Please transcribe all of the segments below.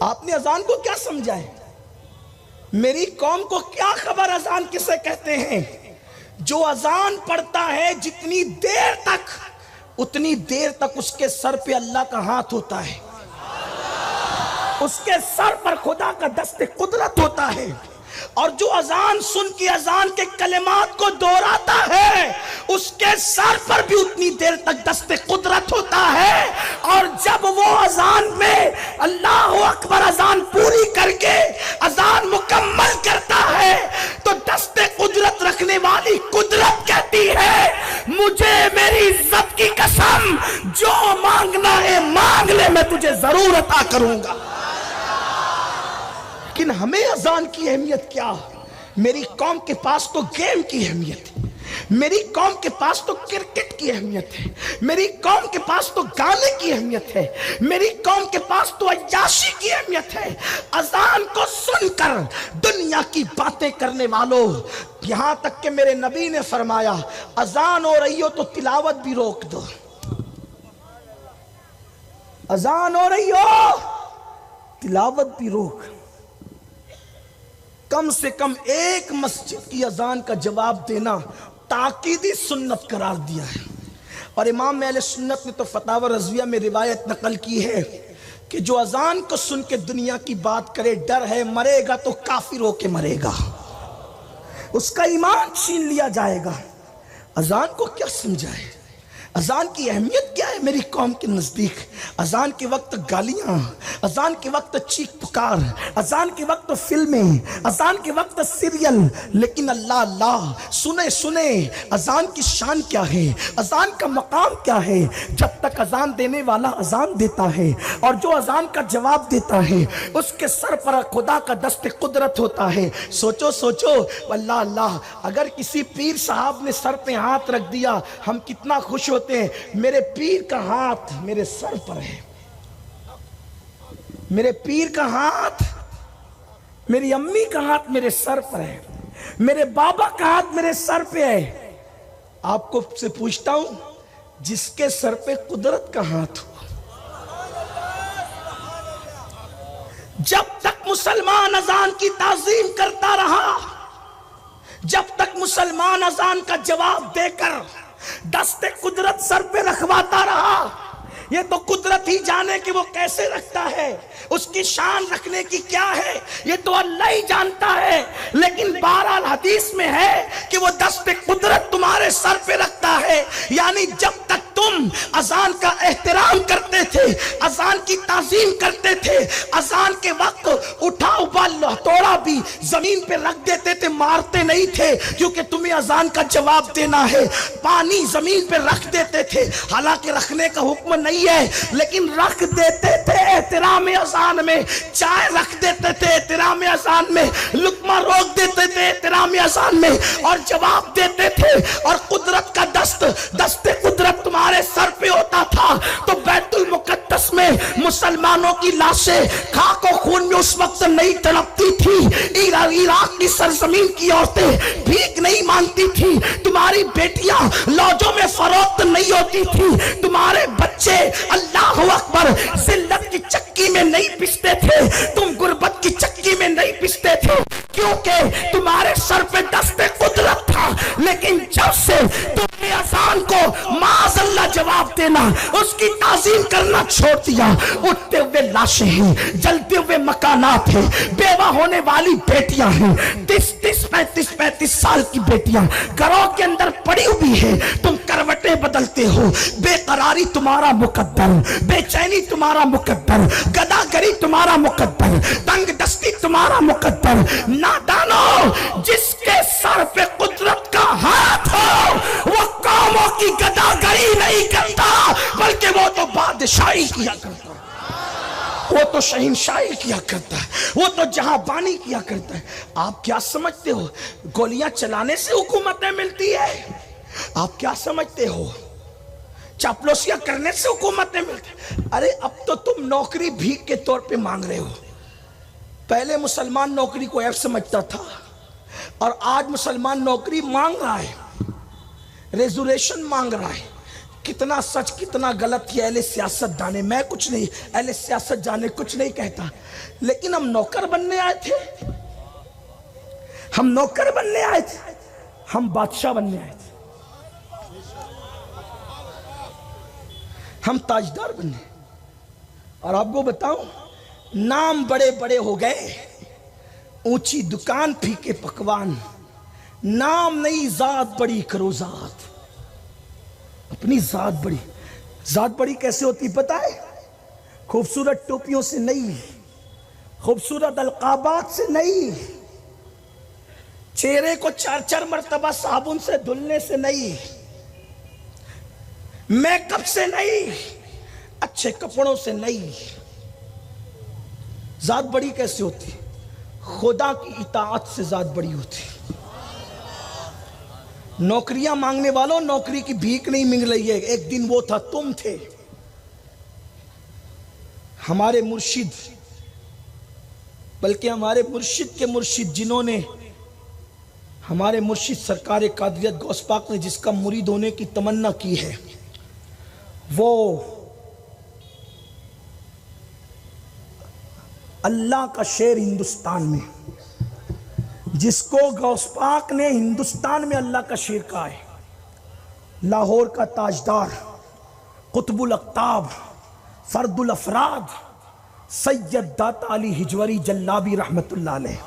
آپ نے اذان کو کیا سمجھا ہے؟ میری قوم کو کیا خبر اذان کسے کہتے ہیں؟ جو اذان پڑھتا ہے جتنی دیر تک اتنی دیر تک اس کے سر پہ اللہ کا ہاتھ ہوتا ہے، اس کے سر پر خدا کا دست قدرت ہوتا ہے، اور جو اذان سن کے اذان کے کلمات کو دہراتا ہے اس کے سر پر بھی اتنی دیر تک دست قدرت ہوتا ہے، اور جب وہ اذان میں اللہ اکبر اذان پوری کر کے اذان مکمل کرتا ہے تو دست قدرت رکھنے والی قدرت کہتی ہے مجھے میری عزت کی قسم جو مانگنا ہے مانگ لے میں تجھے ضرور عطا کروں گا۔ لیکن ہمیں اذان کی اہمیت کیا؟ میری قوم کے پاس تو گیم کی اہمیت ہے، میری قوم کے پاس تو کرکٹ کی اہمیت ہے، میری قوم کے پاس تو گانے کی اہمیت ہے، میری قوم کے پاس تو عیاشی کی اہمیت ہے۔ اذان کو سن کر دنیا کی باتیں کرنے والوں، یہاں تک کہ میرے نبی نے فرمایا اذان ہو رہی ہو تو تلاوت بھی روک دو، اذان ہو رہی ہو تلاوت بھی روک۔ کم سے کم ایک مسجد کی اذان کا جواب دینا تاکیدی سنت قرار دیا ہے، اور امام اہل سنت نے تو فتاوی رضویہ میں روایت نقل کی ہے کہ جو اذان کو سن کے دنیا کی بات کرے ڈر ہے مرے گا تو کافر ہو کے مرے گا، اس کا ایمان چھین لیا جائے گا۔ اذان کو کیا سمجھا ہے؟ اذان کی اہمیت کیا ہے میری قوم کے نزدیک؟ اذان کے وقت گالیاں، اذان کے وقت چیخ پکار، اذان کے وقت فلمیں، اذان کے وقت سیریل، لیکن اللہ اللہ سنے اذان کی شان کیا ہے، اذان کا مقام کیا ہے؟ جب تک اذان دینے والا اذان دیتا ہے اور جو اذان کا جواب دیتا ہے اس کے سر پر خدا کا دست قدرت ہوتا ہے۔ سوچو اللہ اللہ، اگر کسی پیر صاحب نے سر پہ ہاتھ رکھ دیا ہم کتنا خوش ہوتے ہیں، میرے پیر کا ہاتھ میرے سر پر ہے، میرے پیر کا ہاتھ، میری امی کا ہاتھ میرے سر پر ہے، میرے بابا کا ہاتھ میرے سر پہ ہے۔ آپ کو سے پوچھتا ہوں جس کے سر پہ قدرت کا ہاتھ ہو، جب تک مسلمان اذان کی تعظیم کرتا رہا، جب تک مسلمان اذان کا جواب دے کر دست قدرت سر پہ رکھواتا رہا، یہ تو قدرت ہی جانے کہ وہ کیسے رکھتا ہے، اس کی شان رکھنے کی کیا ہے یہ تو اللہ ہی جانتا ہے، لیکن بہرحال حدیث میں ہے کہ وہ دست قدرت تمہارے سر پہ رکھتا ہے۔ یعنی جب تک تم اذان کا احترام کرتے تھے، اذان کی تعظیم کرتے تھے، اذان کے وقت اٹھا توڑا بھی زمین پہ رکھ دیتے تھے، مارتے نہیں تھے کیونکہ تمہیں اذان کا جواب دینا ہے، پانی زمین پہ رکھ دیتے تھے، حالانکہ رکھنے کا حکم نہیں ہے لیکن رکھ دیتے تھے احترام اذان میں، چائے رکھ دیتے تھے احترام اذان میں، لقمہ روک دیتے تھے احترام اذان میں، اور جواب دیتے تھے، اور قدرت کا دست قدرت تمہارے سر پہ ہوتا تھا۔ تو بیت المقدس میں مسلمانوں کی لاشیں خاک و خون میں اس وقت نہیں تڑپتی تھی، عراق کی سرزمین کی عورتیں بھیک نہیں مانگتی تھی، تمہاری بیٹیاں لوجوں میں فروخت نہیں ہوتی تھی، تمہارے بچے اللہ اکبر ذلت کی چکی میں نہیں پستے تھے، تم غربت کی چکی میں نہیں پستے تھے، کیونکہ تمہارے سر پہ دست قدرت تھا۔ لیکن جب سے تم نے اذان کو معاذ اللہ جواب دینا، اس کی تعظیم کرنا چھوڑ دیا، اٹھتے ہوئے لاشیں ہیں، جلتے ہوئے مکانات ہیں، بیوہ ہونے والی بیٹیاں ہیں، 35 سال کی بیٹیاں گھروں کے اندر پڑی ہوئی ہیں، تم کروٹیں بدلتے ہو، بے قراری تمہارا مقدر، بے چینی تمہارا مقدر، گداگری تمہارا مقدر، تنگ دستی تمہارا مقدر۔ نادانو، جس کے سر پہ قدرت کا ہاتھ ہو وہ قوموں کی گداگری نہیں کرتا بلکہ وہ تو بادشاہی کیا کرتا ہے، وہ تو شہنشاہی کیا کرتا ہے، وہ تو جہاں بانی کیا کرتا ہے۔ آپ کیا سمجھتے ہو گولیاں چلانے سے حکومتیں ملتی ہے؟ آپ کیا سمجھتے ہو چاپلوسیاں کرنے سے حکومتیں ملتی ہیں؟ ارے اب تو تم نوکری بھیک کے طور پہ مانگ رہے ہو، پہلے مسلمان نوکری کو عیب سمجھتا تھا اور آج مسلمان نوکری مانگ رہا ہے، ریزولیشن مانگ رہا ہے۔ کتنا سچ کتنا غلط یہ اہل سیاست جانے، میں کچھ نہیں، اہل سیاست جانے، کچھ نہیں کہتا، لیکن ہم نوکر بننے آئے تھے، ہم نوکر بننے آئے تھے، ہم بادشاہ بننے آئے تھے، ہم تاجدار بننے۔ اور آپ کو بتاؤں، نام بڑے بڑے ہو گئے، اونچی دکان پھیکے پکوان، نام نہیں ذات بڑی کرو ذات، اپنی ذات بڑی۔ ذات بڑی کیسے ہوتی پتہ ہے؟ خوبصورت ٹوپیوں سے نہیں، خوبصورت القابات سے نہیں، چہرے کو 4 مرتبہ صابن سے دھلنے سے نہیں، میک اپ سے نہیں، اچھے کپڑوں سے نہیں۔ ذات بڑی کیسے ہوتی؟ خدا کی اطاعت سے ذات بڑی ہوتی۔ نوکریاں مانگنے والوں، نوکری کی بھیک نہیں مانگ رہی ہے، ایک دن وہ تھا، تم تھے۔ ہمارے مرشد، بلکہ ہمارے مرشد کے مرشد، جنہوں نے ہمارے مرشد سرکار قادریت غوث پاک نے جس کا مرید ہونے کی تمنا کی ہے، وہ اللہ کا شیر ہندوستان میں، جس کو غوث پاک نے ہندوستان میں اللہ کا شیر کہا ہے، لاہور کا تاجدار، قطب الاقطاب، فرد الافراد، سید داتا علی ہجوری جلابی رحمت اللہ علیہ،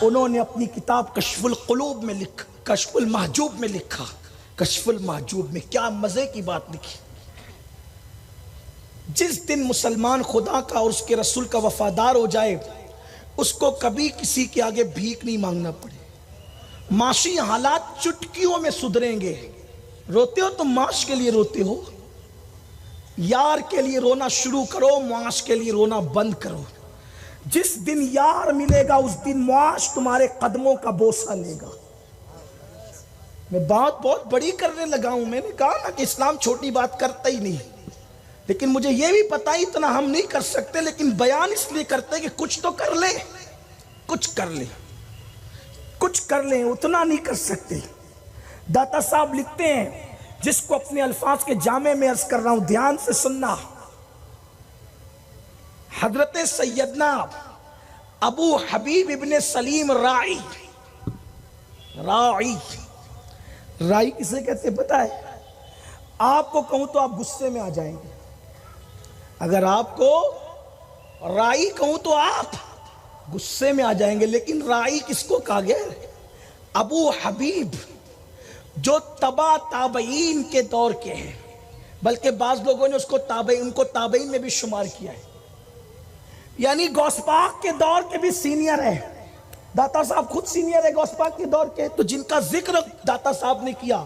انہوں نے اپنی کتاب کشف القلوب میں کشف المحجوب میں لکھا، کشف المحجوب میں کیا مزے کی بات لکھی، جس دن مسلمان خدا کا اور اس کے رسول کا وفادار ہو جائے، اس کو کبھی کسی کے آگے بھیک نہیں مانگنا پڑے، معاشی حالات چٹکیوں میں سدھریں گے۔ روتے ہو تو معاش کے لیے روتے ہو، یار کے لیے رونا شروع کرو، معاش کے لیے رونا بند کرو۔ جس دن یار ملے گا اس دن معاش تمہارے قدموں کا بوسہ لے گا۔ میں بات بہت بڑی کرنے لگا ہوں، میں نے کہا نا کہ اسلام چھوٹی بات کرتا ہی نہیں، لیکن مجھے یہ بھی پتا ہی اتنا ہم نہیں کر سکتے، لیکن بیان اس لیے کرتے کہ کچھ تو کر لیں، کچھ کر لیں، کچھ کر لیں، اتنا نہیں کر سکتے۔ داتا صاحب لکھتے ہیں، جس کو اپنے الفاظ کے جامع میں عرض کر رہا ہوں، دھیان سے سننا۔ حضرت سیدنا ابو حبیب ابن سلیم رائی، رائی کسے کہتے پتا ہے؟ آپ کو کہوں تو آپ غصے میں آ جائیں گے، اگر آپ کو رائی کہوں تو آپ غصے میں آ جائیں گے، لیکن رائی کس کو کہا گیا؟ ابو حبیب، جو تبا تابعین کے دور کے ہیں، بلکہ بعض لوگوں نے ان کو تابعین میں بھی شمار کیا ہے، یعنی غوث پاک کے دور کے بھی سینئر ہیں۔ داتا صاحب خود سینئر ہے غوث پاک کے دور کے، تو جن کا ذکر داتا صاحب نے کیا،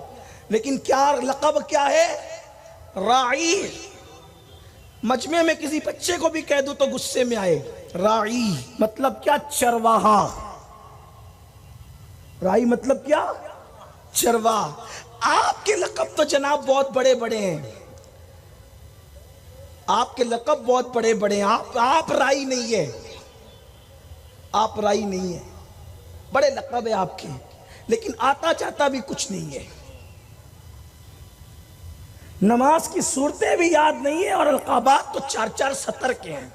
لیکن کیا لقب کیا ہے؟ راعی۔ مجمع میں کسی بچے کو بھی کہہ دوں تو غصے میں آئے۔ راعی مطلب کیا؟ چرواہا۔ راعی مطلب کیا؟ چرواہا۔ آپ کے لقب تو جناب بہت بڑے بڑے ہیں، آپ کے لقب بہت بڑے بڑے ہیں، آپ رائی نہیں ہے، آپ رائی نہیں ہے، بڑے لقب ہے آپ کے، لیکن آتا چاہتا بھی کچھ نہیں ہے، نماز کی صورتیں بھی یاد نہیں ہیں، اور القابات تو 4 سطر کے ہیں،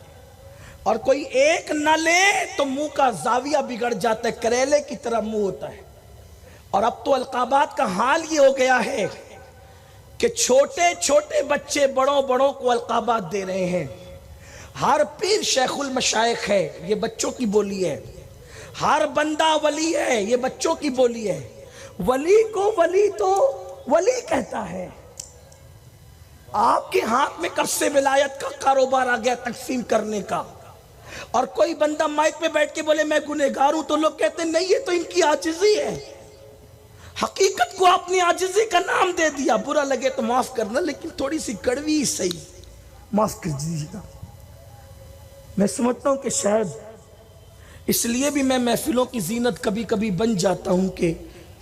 اور کوئی ایک نہ لے تو منہ کا زاویہ بگڑ جاتا ہے، کریلے کی طرح منہ ہوتا ہے۔ اور اب تو القابات کا حال یہ ہو گیا ہے کہ چھوٹے چھوٹے بچے بڑوں بڑوں کو القابات دے رہے ہیں۔ ہر پیر شیخ المشائخ ہے، یہ بچوں کی بولی ہے، ہر بندہ ولی ہے، یہ بچوں کی بولی ہے، ولی کو ولی تو ولی کہتا ہے۔ آپ کے ہاتھ میں قرض ولایت کا کاروبار آ گیا تقسیم کرنے کا، اور کوئی بندہ مائک پہ بیٹھ کے بولے میں گنہگار ہوں، تو لوگ کہتے ہیں نہیں یہ تو ان کی عاجزی ہے۔ حقیقت کو آپ نے عاجزی کا نام دے دیا، برا لگے تو معاف کرنا، لیکن تھوڑی سی کڑوی صحیح، معاف کر دیجیے گا۔ میں سمجھتا ہوں کہ شاید اس لیے بھی میں محفلوں کی زینت کبھی کبھی بن جاتا ہوں کہ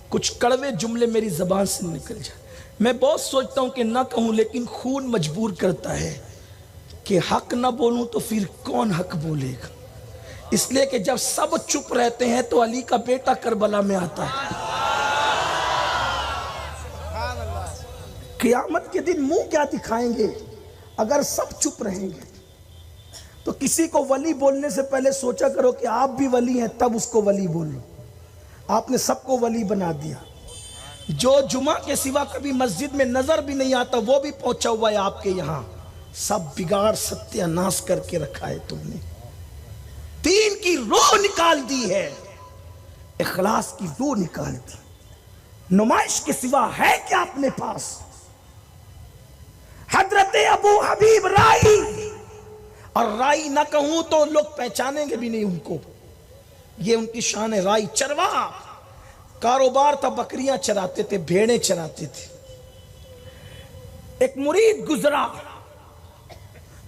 کچھ کڑوے جملے میری زبان سے نکل جائیں۔ میں بہت سوچتا ہوں کہ نہ کہوں، لیکن خون مجبور کرتا ہے کہ حق نہ بولوں تو پھر کون حق بولے گا، اس لیے کہ جب سب چپ رہتے ہیں تو علی کا بیٹا کربلا میں آتا ہے۔ قیامت کے دن منہ کیا دکھائیں گے اگر سب چپ رہیں گے؟ تو کسی کو ولی بولنے سے پہلے سوچا کرو کہ آپ بھی ولی ہیں، تب اس کو ولی بولو۔ آپ نے سب کو ولی بنا دیا۔ جو جمعہ کے سوا کبھی مسجد میں نظر بھی نہیں آتا وہ بھی پہنچا ہوا ہے آپ کے یہاں۔ سب بگاڑ ستیہ ناش کر کے رکھا ہے تم نے۔ دین کی روح نکال دی ہے، اخلاص کی روح نکال دی۔ نمائش کے سوا ہے کیا اپنے پاس؟ حضرت ابو حبیب رائی، اور رائی نہ کہوں تو لوگ پہچانیں گے بھی نہیں ان کو، یہ ان کی شان ہے۔ رائی چرواہ، کاروبار تھا، بکریاں چراتے تھے، بھیڑیں چراتے تھے۔ ایک مرید گزرا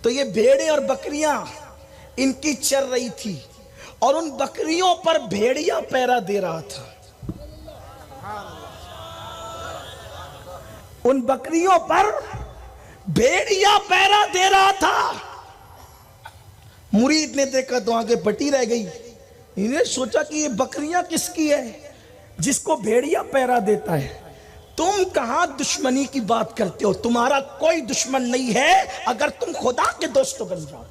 تو یہ بھیڑیں اور بکریاں ان کی چر رہی تھی، اور ان بکریوں پر بھیڑیا پیرا دے رہا تھا۔ ان بکریوں پر بھیڑیا پیرا دے رہا تھا۔ مرید نے دیکھا تو آگے بٹی رہ گئی۔ انہیں سوچا کہ یہ بکریاں کس کی ہے جس کو بھیڑیا پیرا دیتا ہے؟ تم کہاں دشمنی کی بات کرتے ہو؟ تمہارا کوئی دشمن نہیں ہے اگر تم خدا کے دوست بن جاؤ۔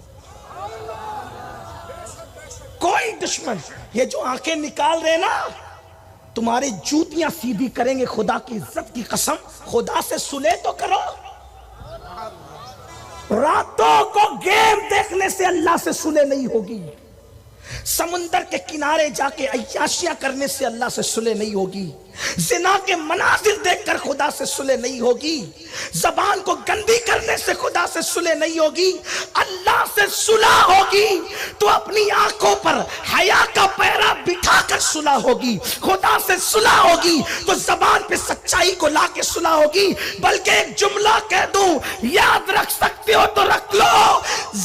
کوئی دشمن، یہ جو آنکھیں نکال رہے نا تمہاری جوتیاں سیدھی کریں گے، خدا کی عزت کی قسم۔ خدا سے صلح تو کرو۔ راتوں کو گیم دیکھنے سے اللہ سے صلح نہیں ہوگی، سمندر کے کنارے جا کے عیاشیاں کرنے سے اللہ سے صلح نہیں ہوگی، زنا کے مناظر دیکھ کر خدا سے صلح نہیں ہوگی، زبان کو گندی کرنے سے خدا سے صلح نہیں ہوگی۔ اللہ سے صلح ہوگی تو اپنی آنکھوں پر حیا کا پیرا بٹھا کر صلح ہوگی۔ خدا سے صلح ہوگی تو زبان پہ سچائی کو لا کے صلح ہوگی۔ بلکہ ایک جملہ کہہ دوں، یاد رکھ سکتے ہو تو رکھ لو،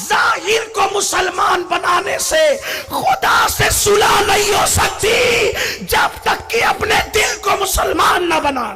ظاہر کو مسلمان بنانے سے خدا سے صلح نہیں ہو سکتی جب تک کہ اپنے دل کو مسلمان نہ بنا۔